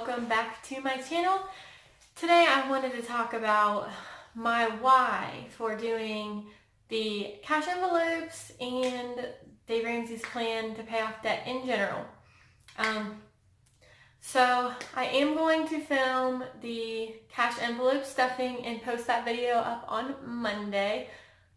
welcome back to my channel. Today I wanted to talk about my why for doing the cash envelopes and Dave Ramsey's plan to pay off debt in general. So I am going to film the cash envelope stuffing and post that video up on Monday.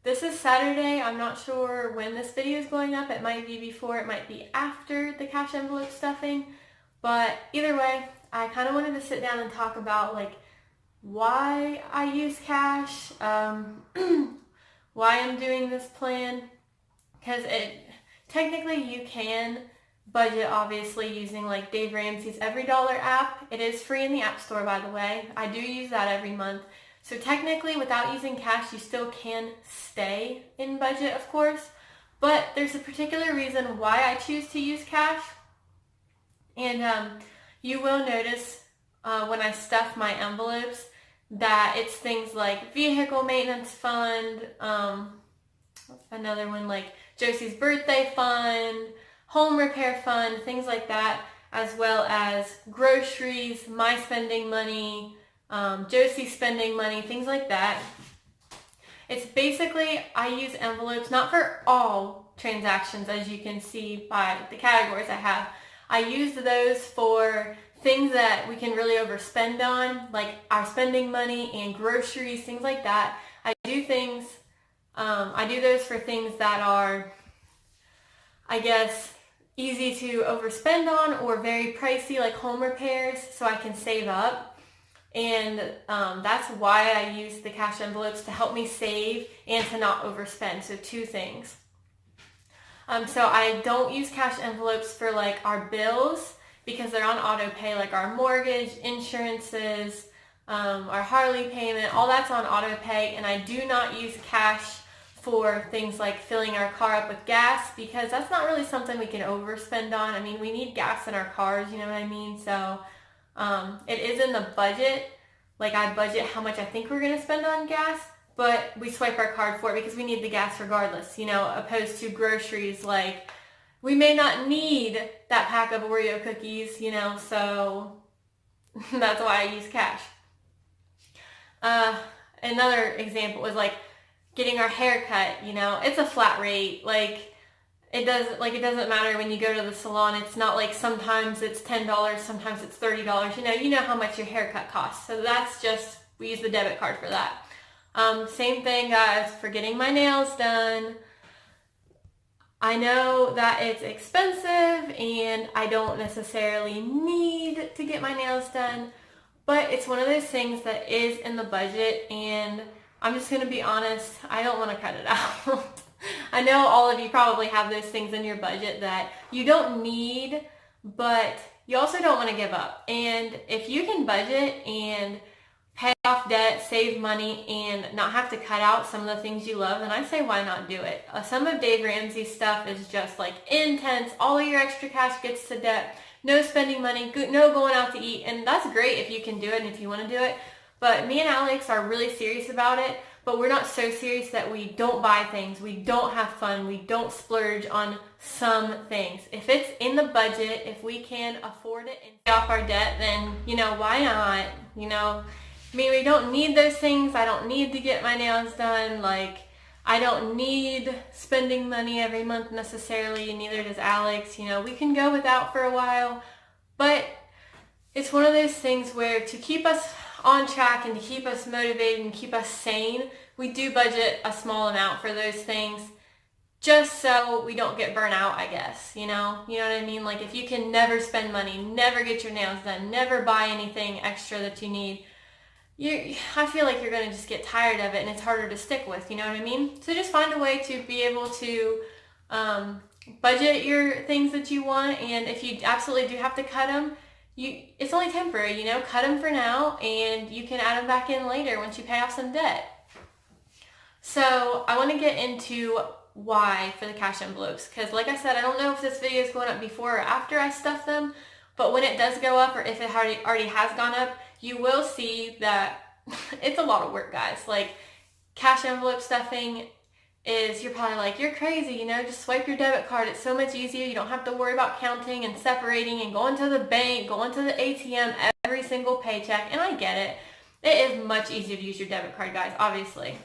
This is Saturday. I'm not sure when this video is going up. It might be before, it might be after the cash envelope stuffing. But either way, I kind of wanted to sit down and talk about why I use cash, why I'm doing this plan, because technically you can budget obviously using Dave Ramsey's Every Dollar app. It is free in the App Store, by the way. I do use that every month. So technically without using cash you still can stay in budget, of course, but there's a particular reason why I choose to use cash. And you will notice when I stuff my envelopes that it's things like vehicle maintenance fund, another one like Josie's birthday fund, home repair fund, things like that, as well as groceries, my spending money, Josie's spending money, things like that. It's basically, I use envelopes not for all transactions, as you can see by the categories I have. I use those for things that we can really overspend on, like our spending money and groceries, things like that. I do those for things that are, I guess, easy to overspend on or very pricey, like home repairs, so I can save up. And that's why I use the cash envelopes, to help me save and to not overspend. So two things. So I don't use cash envelopes for our bills because they're on auto pay, like our mortgage, insurances, our Harley payment, all that's on auto pay. And I do not use cash for things like filling our car up with gas, because that's not really something we can overspend on. I mean, we need gas in our cars, you know what I mean? So it is in the budget. I budget how much I think we're going to spend on gas, but we swipe our card for it because we need the gas regardless, opposed to groceries. We may not need that pack of Oreo cookies, so that's why I use cash. Another example is getting our hair cut, it's a flat rate. It doesn't matter when you go to the salon. It's not sometimes it's $10, sometimes it's $30. You know how much your haircut costs. So that's just, we use the debit card for that. Same thing, guys, for getting my nails done. I know that it's expensive and I don't necessarily need to get my nails done, but it's one of those things that is in the budget, and I'm just going to be honest, I don't want to cut it out. I know all of you probably have those things in your budget that you don't need, but you also don't want to give up. And if you can budget and pay off debt, save money, and not have to cut out some of the things you love, then I say why not do it. Some of Dave Ramsey's stuff is just intense. All of your extra cash gets to debt, no spending money, no going out to eat, and that's great if you can do it and if you want to do it. But me and Alex are really serious about it, but we're not so serious that we don't buy things, we don't have fun, we don't splurge on some things. If it's in the budget, if we can afford it and pay off our debt, then, why not? I mean, we don't need those things. I don't need to get my nails done. I don't need spending money every month necessarily, neither does Alex. We can go without for a while, but it's one of those things where to keep us on track and to keep us motivated and keep us sane, we do budget a small amount for those things just so we don't get burnt out, I guess. You know what I mean? If you can never spend money, never get your nails done, never buy anything extra that you need, I feel like you're going to just get tired of it and it's harder to stick with, you know what I mean? So just find a way to be able to budget your things that you want, and if you absolutely do have to cut them, it's only temporary, cut them for now and you can add them back in later once you pay off some debt. So I want to get into why for the cash envelopes, because like I said, I don't know if this video is going up before or after I stuff them, but when it does go up, or if it already has gone up, you will see that it's a lot of work, guys. Cash envelope stuffing is, you're probably like, you're crazy, just swipe your debit card. It's so much easier. You don't have to worry about counting and separating and going to the bank, going to the ATM every single paycheck, and I get it. It is much easier to use your debit card, guys, obviously.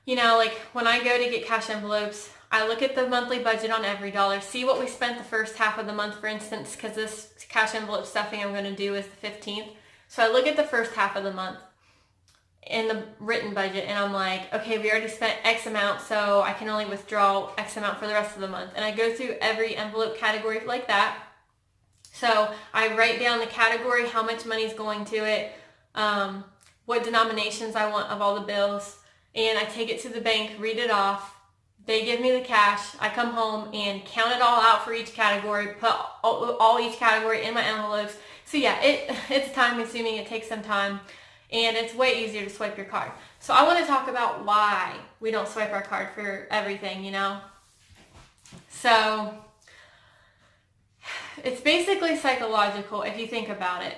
You know, like when I go to get cash envelopes, I look at the monthly budget on Every Dollar, see what we spent the first half of the month, for instance, because this cash envelope stuffing I'm going to do is the 15th. So I look at the first half of the month in the written budget, and I'm like, okay, we already spent X amount, so I can only withdraw X amount for the rest of the month. And I go through every envelope category like that. So I write down the category, how much money is going to it, what denominations I want of all the bills, and I take it to the bank, read it off. They give me the cash. I come home and count it all out for each category, put all each category in my envelopes. So yeah, it's time consuming. It takes some time, and it's way easier to swipe your card. So I want to talk about why we don't swipe our card for everything, you know? So it's basically psychological if you think about it.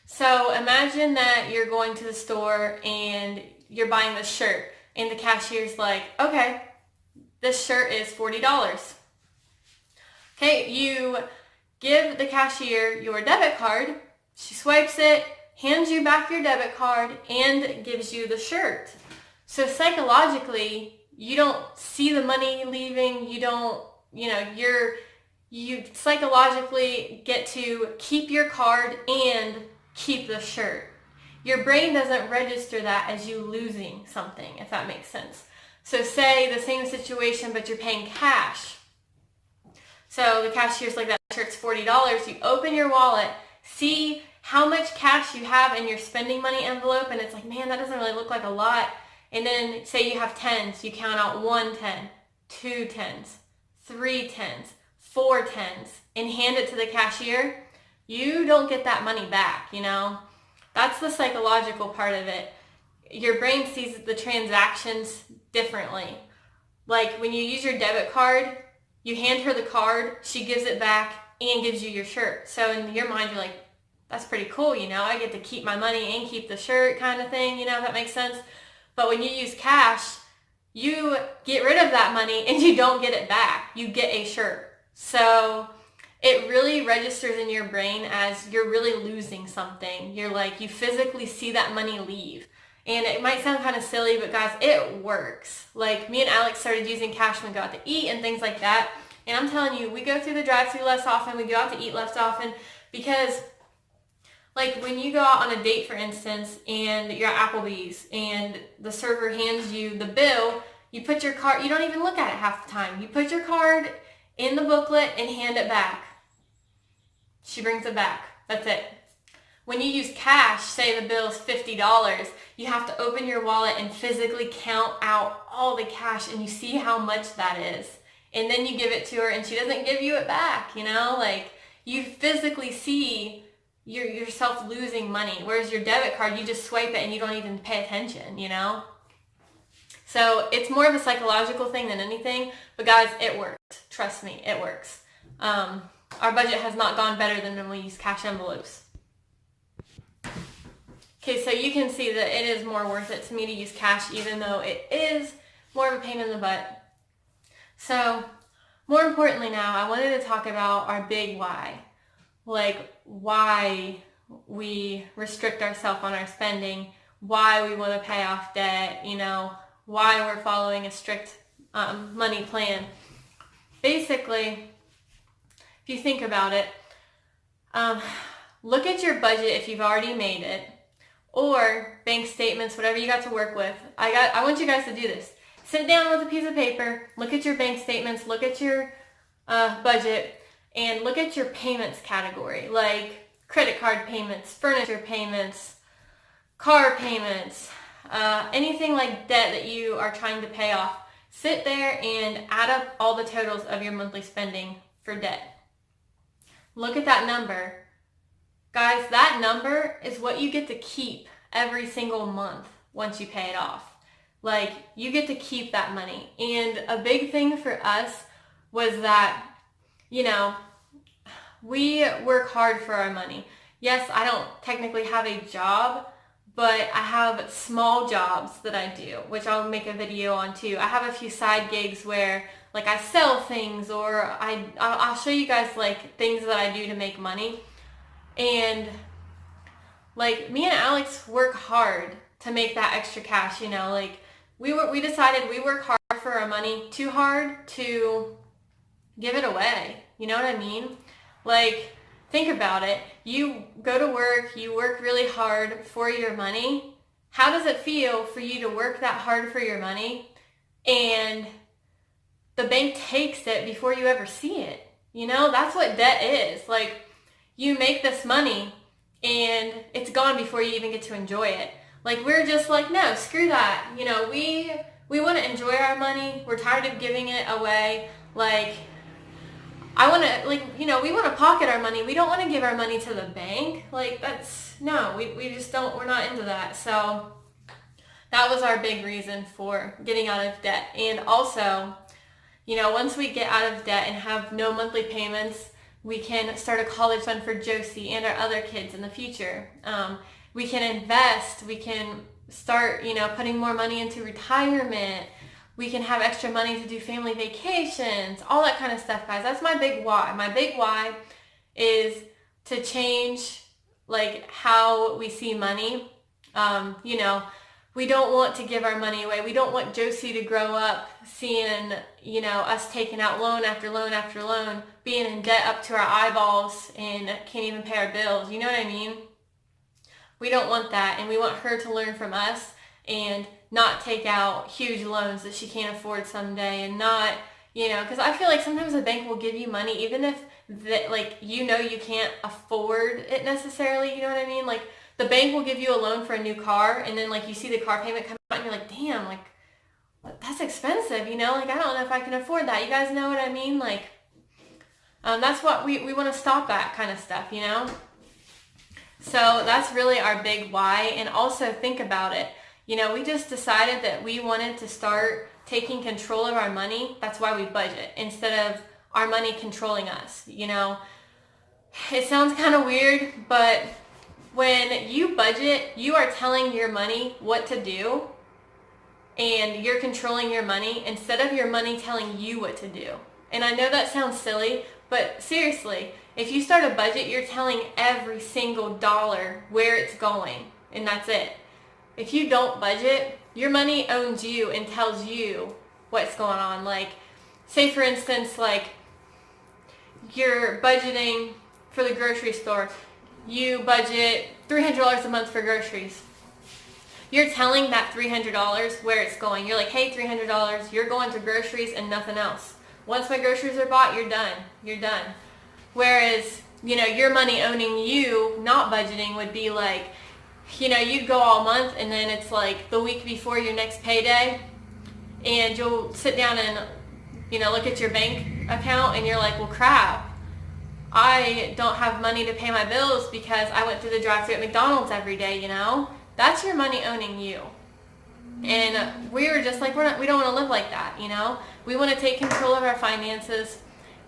So imagine that you're going to the store and you're buying this shirt, and the cashier's like, okay, this shirt is $40. Okay, you give the cashier your debit card, she swipes it, hands you back your debit card, and gives you the shirt. So psychologically, you don't see the money leaving, you psychologically get to keep your card and keep the shirt. Your brain doesn't register that as you losing something, if that makes sense. So say the same situation, but you're paying cash. So the cashier's like, that shirt's $40. You open your wallet, see how much cash you have in your spending money envelope, and it's like, man, that doesn't really look like a lot. And then say you have tens, you count out 1 10, 2 tens, 3 tens, 4 tens, and hand it to the cashier. You don't get that money back, you know? That's the psychological part of it. Your brain sees the transactions differently. Like when you use your debit card, you hand her the card, she gives it back and gives you your shirt. So in your mind, you're like, that's pretty cool, you know, I get to keep my money and keep the shirt kind of thing, you know, if that makes sense. But when you use cash, you get rid of that money and you don't get it back. You get a shirt. So it really registers in your brain as you're really losing something. You're like, you physically see that money leave. And it might sound kind of silly, but guys, it works. Like me and Alex started using cash when we go out to eat and things like that. And I'm telling you, we go through the drive-thru less often, we go out to eat less often, because like when you go out on a date, for instance, and you're at Applebee's and the server hands you the bill, you put your card, you don't even look at it half the time. You put your card in the booklet and hand it back. She brings it back. That's it. When you use cash, say the bill's $50, you have to open your wallet and physically count out all the cash, and you see how much that is. And then you give it to her and she doesn't give you it back, you know? Like you physically see yourself losing money. Whereas your debit card, you just swipe it and you don't even pay attention, you know? So it's more of a psychological thing than anything. But guys, it works. Trust me, it works. Our budget has not gone better than when we use cash envelopes. Okay, so you can see that it is more worth it to me to use cash, even though it is more of a pain in the butt. So, more importantly now, I wanted to talk about our big why. Like, why we restrict ourselves on our spending, why we want to pay off debt, you know, why we're following a strict money plan. Basically, if you think about it, look at your budget if you've already made it, or bank statements, whatever you got to work with. I want you guys to do this. Sit down with a piece of paper, look at your bank statements, look at your budget, and look at your payments category, like credit card payments, furniture payments, car payments, anything like debt that you are trying to pay off. Sit there and add up all the totals of your monthly spending for debt. Look at that number. Guys, that number is what you get to keep every single month once you pay it off. Like, you get to keep that money. And a big thing for us was that, you know, we work hard for our money. Yes, I don't technically have a job, but I have small jobs that I do, which I'll make a video on too. I have a few side gigs where like I sell things, or I'll show you guys like things that I do to make money. And like me and Alex work hard to make that extra cash, you know, like we decided we work hard for our money, too hard to give it away. You know what I mean? Like, think about it. You go to work, you work really hard for your money. How does it feel for you to work that hard for your money and the bank takes it before you ever see it? You know, that's what debt is. Like, you make this money and it's gone before you even get to enjoy it. Like, we're just like, no, screw that. You know, we want to enjoy our money. We're tired of giving it away. Like, I want to, like, you know, we want to pocket our money. We don't want to give our money to the bank. Like, no, we just don't, we're not into that. So that was our big reason for getting out of debt. And also, you know, once we get out of debt and have no monthly payments, we can start a college fund for Josie and our other kids in the future. We can invest. We can start, you know, putting more money into retirement. We can have extra money to do family vacations, all that kind of stuff, guys. That's my big why. My big why is to change, like, how we see money. You know, we don't want to give our money away. We don't want Josie to grow up seeing, you know, us taking out loan after loan after loan, being in debt up to our eyeballs and can't even pay our bills. You know what I mean? We don't want that, and we want her to learn from us and not take out huge loans that she can't afford someday, and not, you know, because I feel like sometimes a bank will give you money even if, like, you know, you can't afford it necessarily, you know what I mean? Like, the bank will give you a loan for a new car, and then, like, you see the car payment come out, and you're like, damn, like, that's expensive, you know? Like, I don't know if I can afford that. You guys know what I mean? Like, that's what we want to stop that kind of stuff, you know? So that's really our big why. And also think about it. You know, we just decided that we wanted to start taking control of our money. That's why we budget instead of our money controlling us. You know, it sounds kind of weird, but when you budget, you are telling your money what to do, and you're controlling your money instead of your money telling you what to do. And I know that sounds silly, but seriously, if you start a budget, you're telling every single dollar where it's going, and that's it. If you don't budget, your money owns you and tells you what's going on. Like, say for instance, like, you're budgeting for the grocery store. You budget $300 a month for groceries. You're telling that $300 where it's going. You're like, hey, $300, you're going to groceries and nothing else. Once my groceries are bought, you're done. You're done. Whereas, you know, your money owning you, not budgeting, would be like, you know, you'd go all month and then it's like the week before your next payday and you'll sit down and, you know, look at your bank account and you're like, well, crap, I don't have money to pay my bills because I went through the drive-thru at McDonald's every day, you know? That's your money owning you. And we were just like, we don't want to live like that, you know? We want to take control of our finances.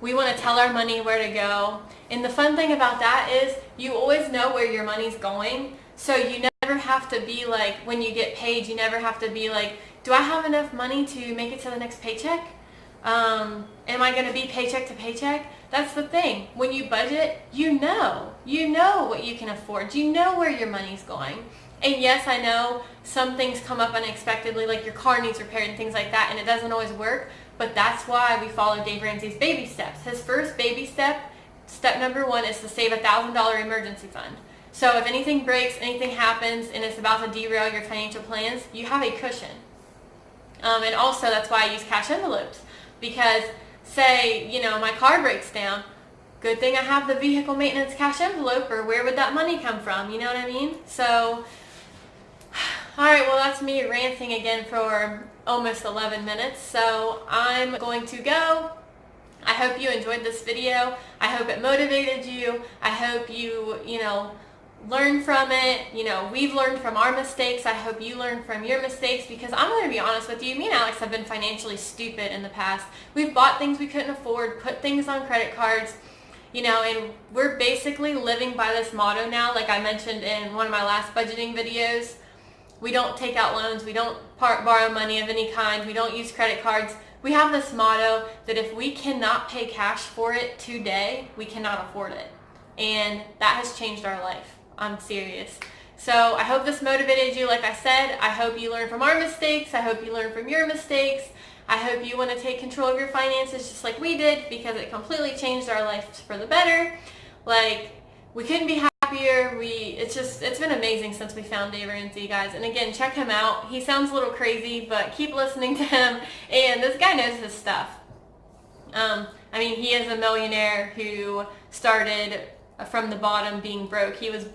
We want to tell our money where to go. And the fun thing about that is you always know where your money's going. So you never have to be like, when you get paid, you never have to be like, do I have enough money to make it to the next paycheck? Am I going to be paycheck to paycheck? That's the thing. When you budget, you know what you can afford. You know where your money's going. And yes, I know some things come up unexpectedly, like your car needs repaired and things like that, and it doesn't always work. But that's why we follow Dave Ramsey's baby steps. His first baby step number 1, is to save $1,000 emergency fund. So if anything breaks, anything happens, and it's about to derail your financial plans, you have a cushion. And also that's why I use cash envelopes. Because say, you know, my car breaks down, good thing I have the vehicle maintenance cash envelope, or where would that money come from? You know what I mean? So, alright, well, that's me ranting again for almost 11 minutes. So I'm going to go. I hope you enjoyed this video. I hope it motivated you. I hope you learn from it. You know, we've learned from our mistakes. I hope you learn from your mistakes, because I'm going to be honest with you, me and Alex have been financially stupid in the past. We've bought things we couldn't afford, put things on credit cards, you know, and we're basically living by this motto now. Like I mentioned in one of my last budgeting videos, we don't take out loans, we don't borrow money of any kind, we don't use credit cards. We have this motto that if we cannot pay cash for it today, we cannot afford it. and that has changed our life. I'm serious. So I hope this motivated you. Like I said, I hope you learn from our mistakes. I hope you learn from your mistakes. I hope you want to take control of your finances just like we did, because it completely changed our lives for the better. Like, we couldn't be happier. It's been amazing since we found Dave Ramsey, guys. And again, check him out. He sounds a little crazy, but keep listening to him. And this guy knows his stuff. I mean, he is a millionaire who started from the bottom, being broke. He was,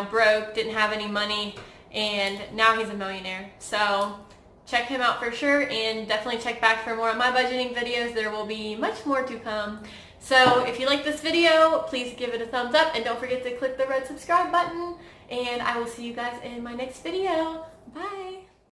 broke, didn't have any money, and now he's a millionaire. So check him out for sure, and definitely check back for more of my budgeting videos. There will be much more to come. So if you like this video, please give it a thumbs up, and don't forget to click the red subscribe button, and I will see you guys in my next video. Bye!